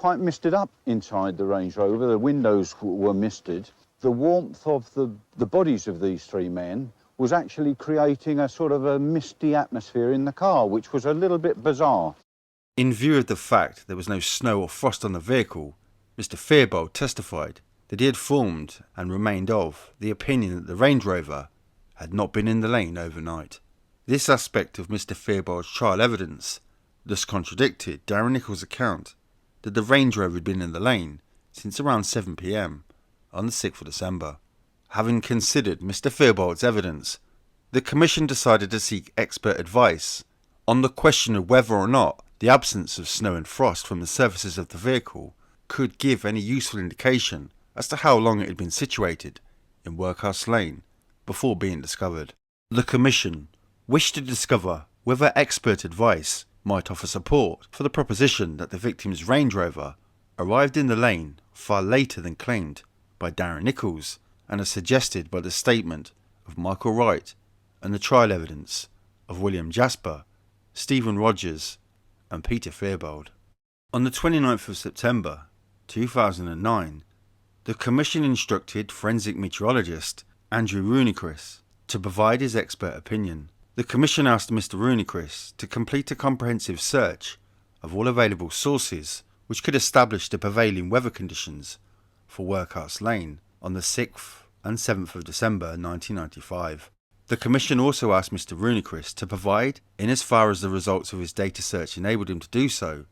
quite misted up inside the Range Rover. The windows were misted. The warmth of the bodies of these three men was actually creating a sort of a misty atmosphere in the car, which was a little bit bizarre. In view of the fact there was no snow or frost on the vehicle, Mr. Theobald testified that he had formed and remained of the opinion that the Range Rover had not been in the lane overnight. This aspect of Mr. Theobald's trial evidence thus contradicted Darren Nichols' account that the Range Rover had been in the lane since around 7 p.m. on the 6th of December. Having considered Mr. Theobald's evidence, the Commission decided to seek expert advice on the question of whether or not the absence of snow and frost from the surfaces of the vehicle could give any useful indication as to how long it had been situated in Workhouse Lane before being discovered. The Commission wished to discover whether expert advice might offer support for the proposition that the victim's Range Rover arrived in the lane far later than claimed by Darren Nichols and as suggested by the statement of Michael Wright and the trial evidence of William Jasper, Stephen Rogers and Peter Theobald. On the 29th of September 2009, the Commission instructed forensic meteorologist Andrew Runecris to provide his expert opinion. The Commission asked Mr. Runecris to complete a comprehensive search of all available sources which could establish the prevailing weather conditions for Workhouse Lane on the 6th and 7th of December 1995. The Commission also asked Mr. Runecris to provide, in as far as the results of his data search enabled him to do so,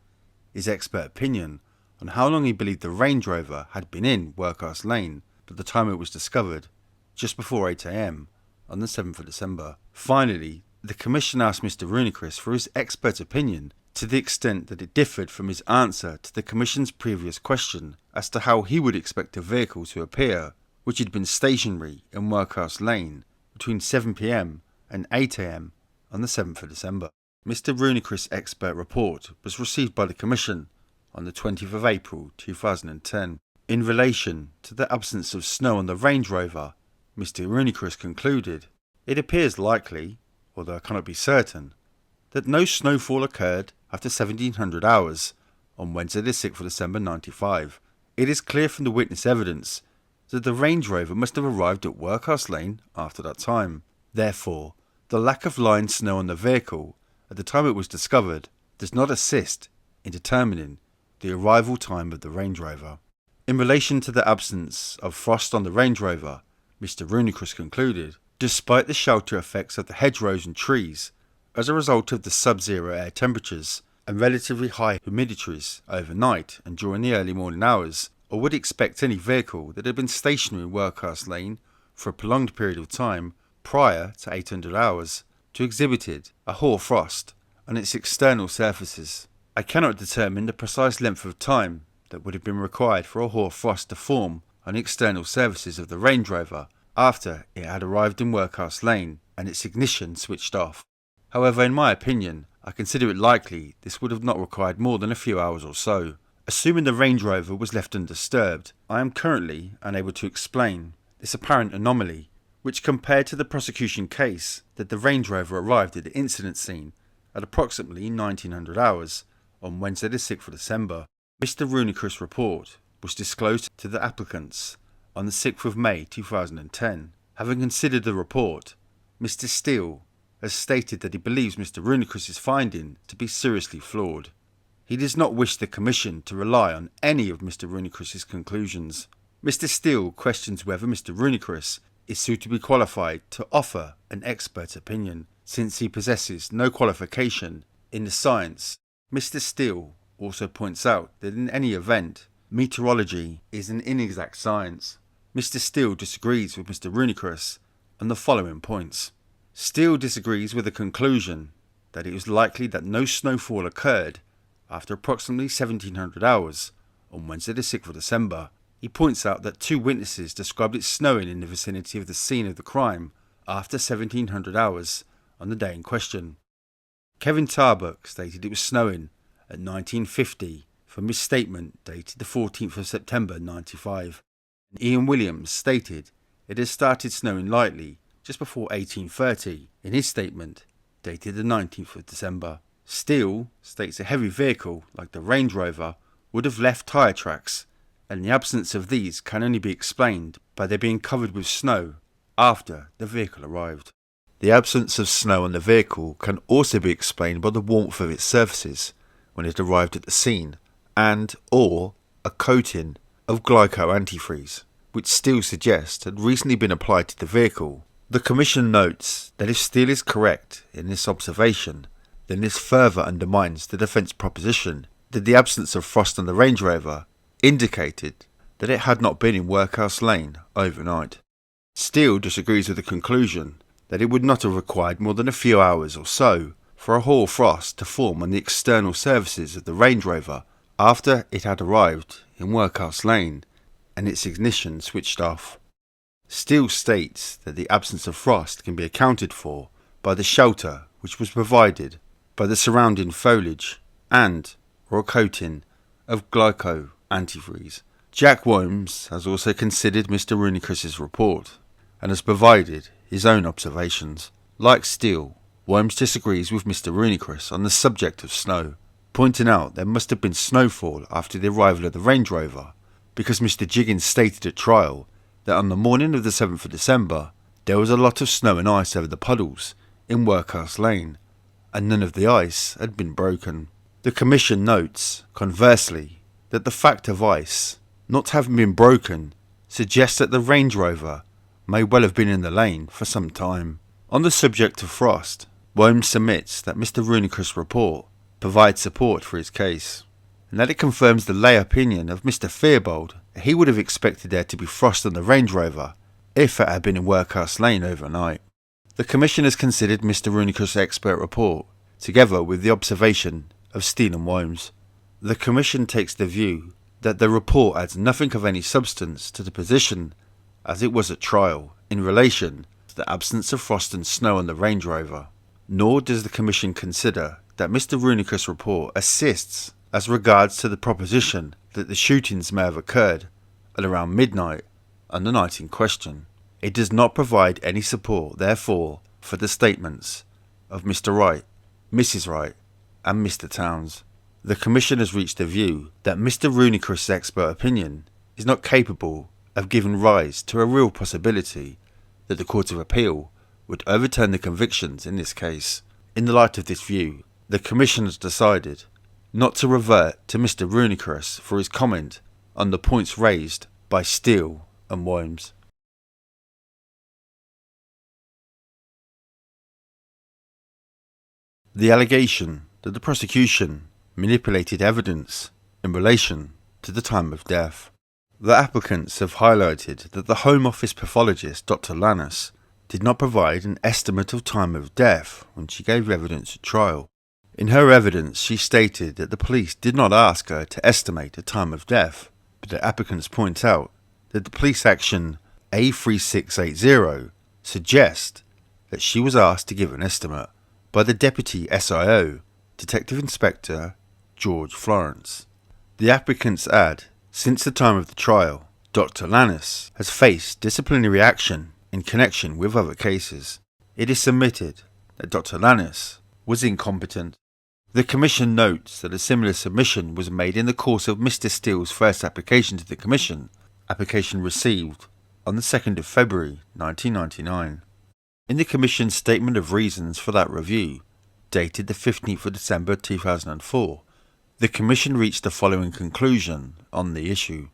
his expert opinion on how long he believed the Range Rover had been in Workhouse Lane at the time it was discovered, just before 8 a.m. on the 7th of December. Finally, the Commission asked Mr. Runecris for his expert opinion to the extent that it differed from his answer to the Commission's previous question as to how he would expect a vehicle to appear which had been stationary in Workhouse Lane between 7 p.m. and 8 a.m. on the 7th of December. Mr. Runecris' expert report was received by the Commission on the 20th of April 2010. In relation to the absence of snow on the Range Rover, Mr. Runecris concluded, "It appears likely, although I cannot be certain, that no snowfall occurred after 1700 hours on Wednesday the 6th of December 95. It is clear from the witness evidence that the Range Rover must have arrived at Workhouse Lane after that time. Therefore, the lack of lined snow on the vehicle at the time it was discovered does not assist in determining the arrival time of the Range Rover." In relation to the absence of frost on the Range Rover, Mr. Runecris concluded, despite the shelter effects of the hedgerows and trees, as a result of the sub-zero air temperatures and relatively high humidities overnight and during the early morning hours, I would expect any vehicle that had been stationary in Workhouse Lane for a prolonged period of time prior to 800 hours to exhibited a hoar frost on its external surfaces. I cannot determine the precise length of time that would have been required for a hoar frost to form on the external surfaces of the Range Rover after it had arrived in Workhouse Lane and its ignition switched off. However, in my opinion, I consider it likely this would have not required more than a few hours or so. Assuming the Range Rover was left undisturbed, I am currently unable to explain this apparent anomaly, which compared to the prosecution case that the Range Rover arrived at the incident scene at approximately 1900 hours on Wednesday the 6th of December. Mr. Runecris' report was disclosed to the applicants on the 6th of May 2010. Having considered the report, Mr. Steele has stated that he believes Mr. Runecris' finding to be seriously flawed. He does not wish the Commission to rely on any of Mr. Runecris' conclusions. Mr. Steele questions whether Mr. Runecris is suitably qualified to offer an expert opinion, since he possesses no qualification in the science. Mr. Steele also points out that in any event, meteorology is an inexact science. Mr. Steele disagrees with Mr. Runecris on the following points. Steele disagrees with the conclusion that it was likely that no snowfall occurred after approximately 1700 hours on Wednesday the 6th of December. He points out that two witnesses described it snowing in the vicinity of the scene of the crime after 1700 hours on the day in question. Kevin Tarbuck stated it was snowing at 1950 from his statement dated the 14th of September 95. Ian Williams stated it had started snowing lightly just before 1830 in his statement dated the 19th of December. Steele states a heavy vehicle like the Range Rover would have left tyre tracks, and the absence of these can only be explained by their being covered with snow after the vehicle arrived. The absence of snow on the vehicle can also be explained by the warmth of its surfaces when it arrived at the scene, and or a coating of glyco-antifreeze, which Steele suggests had recently been applied to the vehicle. The Commission notes that if Steele is correct in this observation, then this further undermines the defence proposition that the absence of frost on the Range Rover indicated that it had not been in Workhouse Lane overnight. Steele disagrees with the conclusion that it would not have required more than a few hours or so for a hoar frost to form on the external surfaces of the Range Rover after it had arrived in Workhouse Lane and its ignition switched off. Steele states that the absence of frost can be accounted for by the shelter which was provided by the surrounding foliage and or a coating of glyco-antifreeze. Jack Wilmes has also considered Mr. Rooneycris's report and has provided his own observations. Like Steele, Wilmes disagrees with Mr. Rooneycris on the subject of snow, pointing out there must have been snowfall after the arrival of the Range Rover, because Mr. Jiggins stated at trial that on the morning of the 7th of December there was a lot of snow and ice over the puddles in Workhouse Lane, and none of the ice had been broken. The Commission notes, conversely, that the fact of ice not having been broken suggests that the Range Rover may well have been in the lane for some time. On the subject of frost, Wilmes submits that Mr. Rooneycris' report provides support for his case, and that it confirms the lay opinion of Mr. Fearbold that he would have expected there to be frost on the Range Rover if it had been in Workhouse Lane overnight. The Commission has considered Mr. Rooneycris' expert report, together with the observation of Steele and Wilmes. The Commission takes the view that the report adds nothing of any substance to the position as it was at trial in relation to the absence of frost and snow on the Range Rover, nor does the Commission consider that Mr. Rooneycris' report assists as regards to the proposition that the shootings may have occurred at around midnight on the night in question. It does not provide any support, therefore, for the statements of Mr. Wright, Mrs. Wright, and Mr. Towns. The Commission has reached the view that Mr. Rooneycris' expert opinion is not capable of giving rise to a real possibility that the Court of Appeal would overturn the convictions in this case. In the light of this view, the Commission has decided not to revert to Mr. Rooneycris for his comment on the points raised by Steele and Wilmes. The allegation that the prosecution manipulated evidence in relation to the time of death. The applicants have highlighted that the Home Office pathologist Dr. Lannis did not provide an estimate of time of death when she gave evidence at trial. In her evidence, she stated that the police did not ask her to estimate a time of death, but the applicants point out that the police action A3680 suggests that she was asked to give an estimate by the Deputy SIO, Detective Inspector George Florence. The applicants add, since the time of the trial, Dr. Lannis has faced disciplinary action in connection with other cases. It is submitted that Dr. Lannis was incompetent. The Commission notes that a similar submission was made in the course of Mr. Steele's first application to the Commission, application received on the 2nd of February 1999. In the Commission's statement of reasons for that review, dated the 15th of December 2004, the Commission reached the following conclusion on the issue.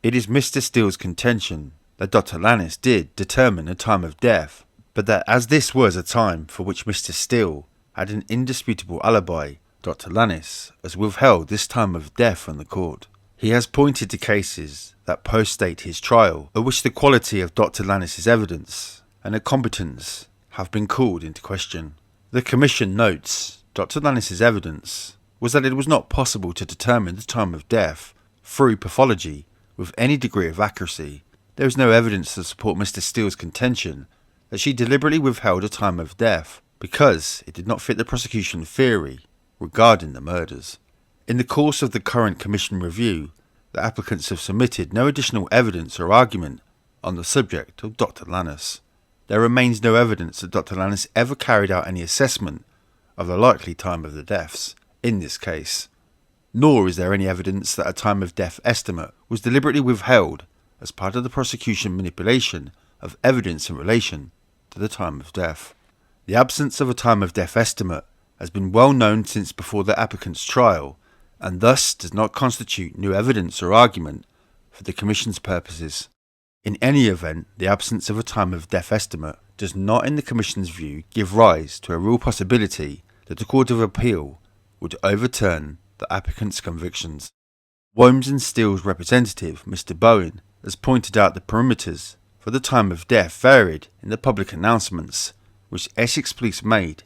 It is Mr. Steele's contention that Dr. Lannis did determine a time of death, but that as this was a time for which Mr. Steele had an indisputable alibi, Dr. Lannis has withheld this time of death from the court. He has pointed to cases that post-date his trial, at which the quality of Dr. Lannis's evidence and her competence have been called into question. The Commission notes Dr. Lannis's evidence was that it was not possible to determine the time of death through pathology with any degree of accuracy. There is no evidence to support Mr. Steele's contention that she deliberately withheld a time of death because it did not fit the prosecution theory regarding the murders. In the course of the current Commission review, the applicants have submitted no additional evidence or argument on the subject of Dr. Lannis. There remains no evidence that Dr. Lannis ever carried out any assessment of the likely time of the deaths in this case. nor is there any evidence that a time of death estimate was deliberately withheld as part of the prosecution manipulation of evidence in relation to the time of death. The absence of a time of death estimate has been well known since before the applicant's trial, and thus does not constitute new evidence or argument for the Commission's purposes. In any event, the absence of a time of death estimate does not, in the Commission's view, give rise to a real possibility that the Court of Appeal would overturn the applicant's convictions. Wombs and Steele's representative, Mr. Bowen, has pointed out the parameters for the time of death varied in the public announcements which Essex Police made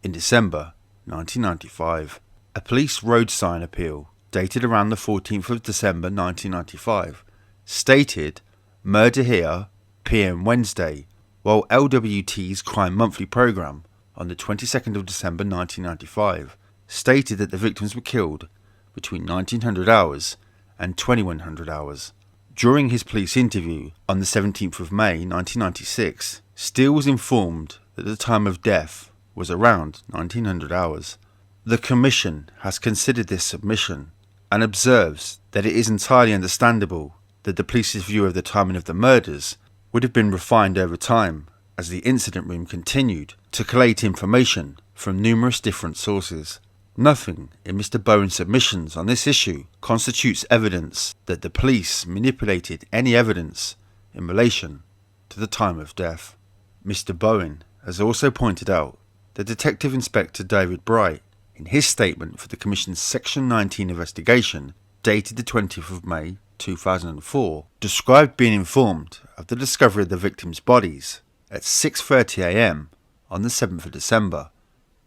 in December 1995. A police road sign appeal dated around the 14th of December 1995 stated "Murder here, PM Wednesday," while LWT's Crime Monthly programme on the 22nd of December 1995 stated that the victims were killed between 1900 hours and 2100 hours. During his police interview on the 17th of May 1996, Steele was informed that the time of death was around 1900 hours. The Commission has considered this submission and observes that it is entirely understandable that the police's view of the timing of the murders would have been refined over time as the incident room continued to collate information from numerous different sources. Nothing in Mr. Bowen's submissions on this issue constitutes evidence that the police manipulated any evidence in relation to the time of death. Mr. Bowen has also pointed out that Detective Inspector David Bright, in his statement for the Commission's Section 19 investigation, dated the 20th of May 2004, described being informed of the discovery of the victims' bodies at 6:30 a.m. on the 7th of December,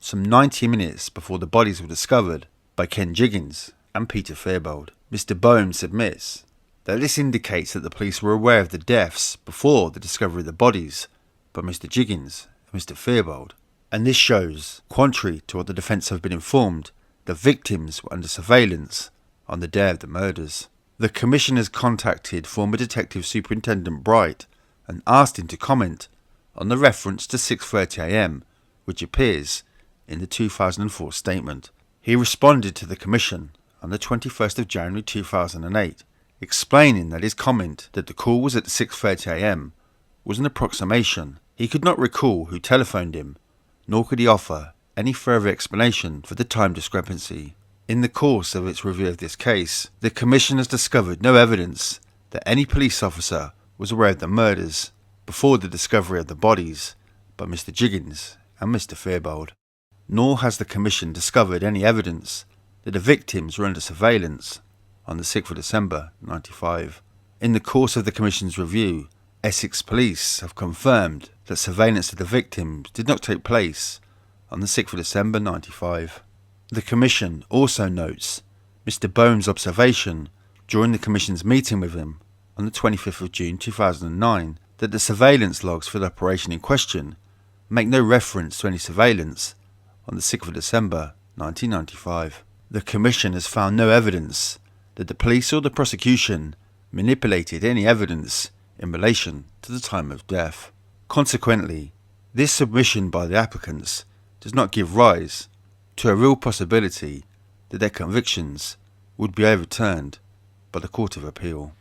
some 90 minutes before the bodies were discovered by Ken Jiggins and Peter Fairbold. Mr. Bowen admits that this indicates that the police were aware of the deaths before the discovery of the bodies by Mr. Jiggins and Mr. Fairbold, and this shows, contrary to what the defence have been informed, the victims were under surveillance on the day of the murders. The Commission has contacted former Detective Superintendent Bright and asked him to comment on the reference to 6:30 a.m, which appears in the 2004 statement. He responded to the Commission on the 21st of January 2008, explaining that his comment that the call was at 6:30 a.m. was an approximation. He could not recall who telephoned him, nor could he offer any further explanation for the time discrepancy. In the course of its review of this case, the Commission has discovered no evidence that any police officer was aware of the murders before the discovery of the bodies by Mr. Jiggins and Mr. Fairbold. Nor has the Commission discovered any evidence that the victims were under surveillance on the 6th of December 1995. In the course of the Commission's review, Essex Police have confirmed that surveillance of the victims did not take place on the 6th of December 1995. The Commission also notes Mr. Bowen's observation during the Commission's meeting with him on the 25th of June 2009 that the surveillance logs for the operation in question make no reference to any surveillance on the 6th of December 1995. The Commission has found no evidence that the police or the prosecution manipulated any evidence in relation to the time of death. Consequently, this submission by the applicants does not give rise to a real possibility that their convictions would be overturned by the Court of Appeal.